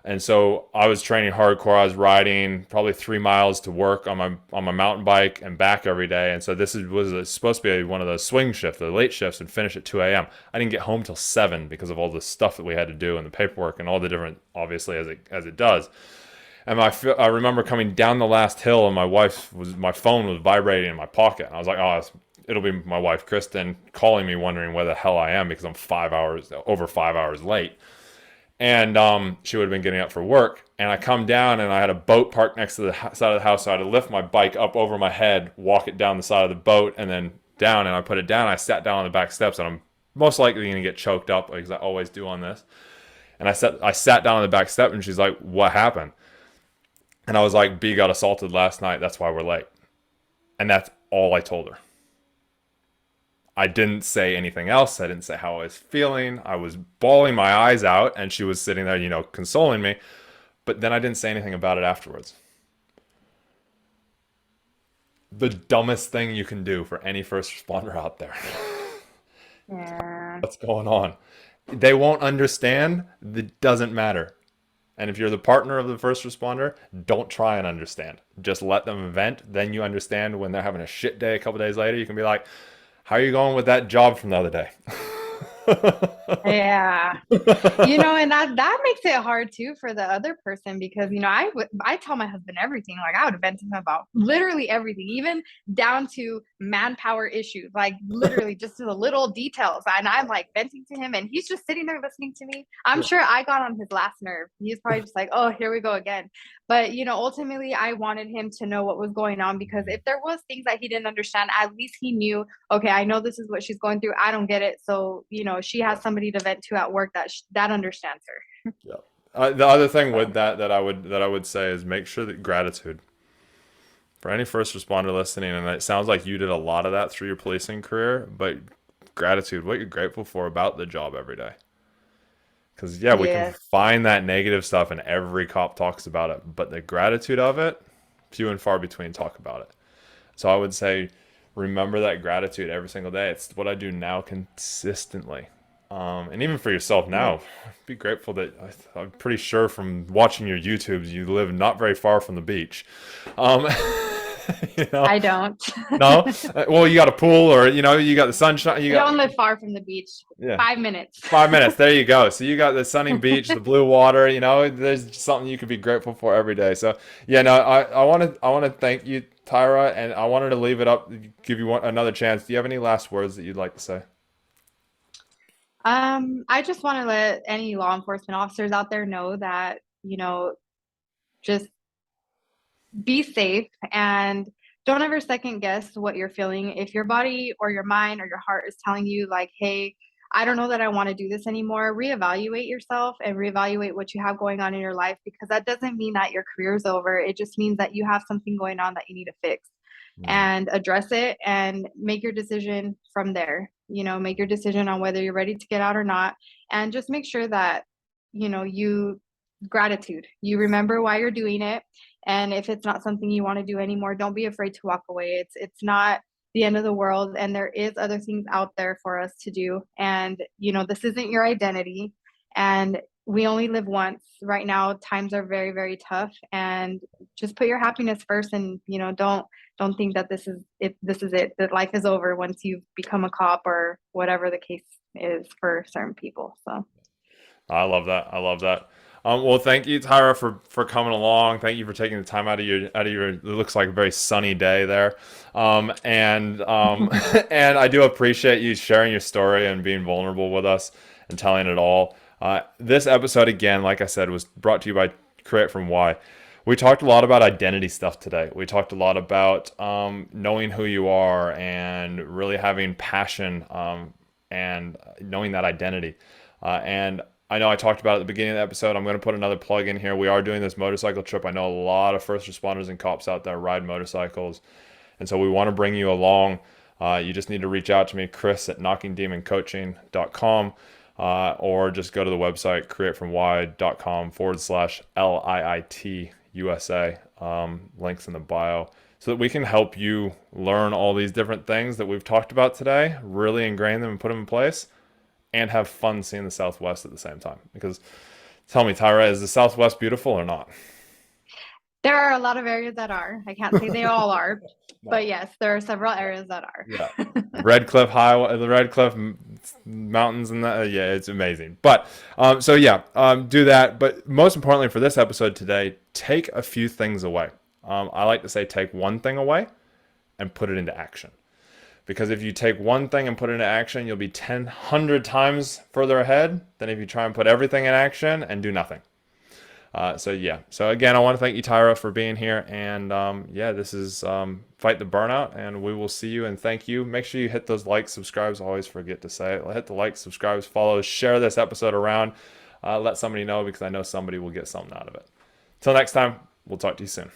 And so I was training hardcore. I was riding probably 3 miles to work on my mountain bike and back every day. And so was supposed to be one of those swing shifts, the late shifts, and finish at 2 a.m. I didn't get home till 7 because of all the stuff that we had to do and the paperwork and all the different, obviously as it does. And I remember coming down the last hill, and my phone was vibrating in my pocket, and I was like, "Oh, it'll be my wife, Kristen, calling me, wondering where the hell I am because I'm over 5 hours late." And she would have been getting up for work. And I come down, and I had a boat parked next to the side of the house, so I had to lift my bike up over my head, walk it down the side of the boat, and then down. And I put it down. I sat down on the back steps, and I'm most likely going to get choked up because I always do on this. And I sat down on the back step, and she's like, "What happened?" And I was like, "B got assaulted last night. That's why we're late." And that's all I told her. I didn't say anything else. I didn't say how I was feeling. I was bawling my eyes out, and she was sitting there, consoling me. But then I didn't say anything about it afterwards. The dumbest thing you can do for any first responder out there. Yeah. What's going on? They won't understand. It doesn't matter. And if you're the partner of the first responder, don't try and understand. Just let them vent. Then you understand when they're having a shit day a couple days later. You can be like, "How are you going with that job from the other day?" Yeah. And that makes it hard too for the other person because I tell my husband everything. Like I would vent to him about literally everything, even down to manpower issues, like literally just to the little details. And I'm like venting to him, and he's just sitting there listening to me. I'm sure I got on his last nerve. He's probably just like, "Oh, here we go again." But ultimately, I wanted him to know what was going on because if there was things that he didn't understand, at least he knew. Okay, I know this is what she's going through. I don't get it, so she has Yeah, somebody to vent to at work that understands her. yeah. The other thing with So that I would say is make sure that gratitude for any first responder listening, and it sounds like you did a lot of that through your policing career, but gratitude, what you're grateful for about the job every day. Because yeah, we can yes, find that negative stuff, and every cop talks about it, but the gratitude of it, few and far between talk about it. So I would say, remember that gratitude every single day. It's what I do now consistently. And even for yourself now, be grateful that I'm pretty sure from watching your YouTubes, you live not very far from the beach. Um, You know? I don't. No? Well, you got a pool, or you got the sunshine. You I got don't live far from the beach. yeah. 5 minutes. 5 minutes. There you go. So you got the sunny beach, the blue water. There's something you could be grateful for every day. So yeah, no, I want to thank you, Tyra, and I wanted to leave it up, give you another chance. Do you have any last words that you'd like to say? I just want to let any law enforcement officers out there know that, just be safe and don't ever second guess what you're feeling. If your body or your mind or your heart is telling you, like, hey, I don't know that I want to do this anymore, reevaluate yourself and reevaluate what you have going on in your life, because that doesn't mean that your career's over. It just means that you have something going on that you need to fix Mm. and address it and make your decision from there. Make your decision on whether you're ready to get out or not. And just make sure that, you gratitude, you remember why you're doing it. And if it's not something you want to do anymore, don't be afraid to walk away. It's not the end of the world, and there is other things out there for us to do. And this isn't your identity, and we only live once. Right now times are very, very tough, and just put your happiness first. And don't think that this is it, that life is over once you've become a cop or whatever the case is for certain people. So I love that. I love that. Well, thank you, Tyra, for coming along. Thank you for taking the time out of your. It looks like a very sunny day there, and I do appreciate you sharing your story and being vulnerable with us and telling it all. This episode, again, like I said, was brought to you by Create From Why. We talked a lot about identity stuff today. We talked a lot about knowing who you are and really having passion, and knowing that identity. And I know I talked about it at the beginning of the episode. I'm going to put another plug in here. We are doing this motorcycle trip. I know a lot of first responders and cops out there ride motorcycles. And so we want to bring you along. You just need to reach out to me, Chris at knockingdemoncoaching.com, or just go to the website, createfromwhy.com/LIIT USA. Links in the bio, so that we can help you learn all these different things that we've talked about today, really ingrain them and put them in place, and have fun seeing the Southwest at the same time. Because tell me, Tyra, is the Southwest beautiful or not? there are a lot of areas that are. I can't say they all are, No. but yes, there are several areas that are. Yeah. Red Cliff Highway, the Red Cliff Mountains, and that. Yeah, it's amazing. But so yeah, do that. But most importantly for this episode today, take a few things away. I like to say take one thing away and put it into action. Because if you take one thing and put it into action, you'll be 100 times further ahead than if you try and put everything in action and do nothing. So yeah. So again, I want to thank you, Tyra, for being here. And yeah, this is Fight the Burnout, and we will see you. And thank you. Make sure you hit those likes, subscribes. I always forget to say it. Hit the likes, subscribes, follows, share this episode around. Let somebody know, because I know somebody will get something out of it. Till next time, we'll talk to you soon.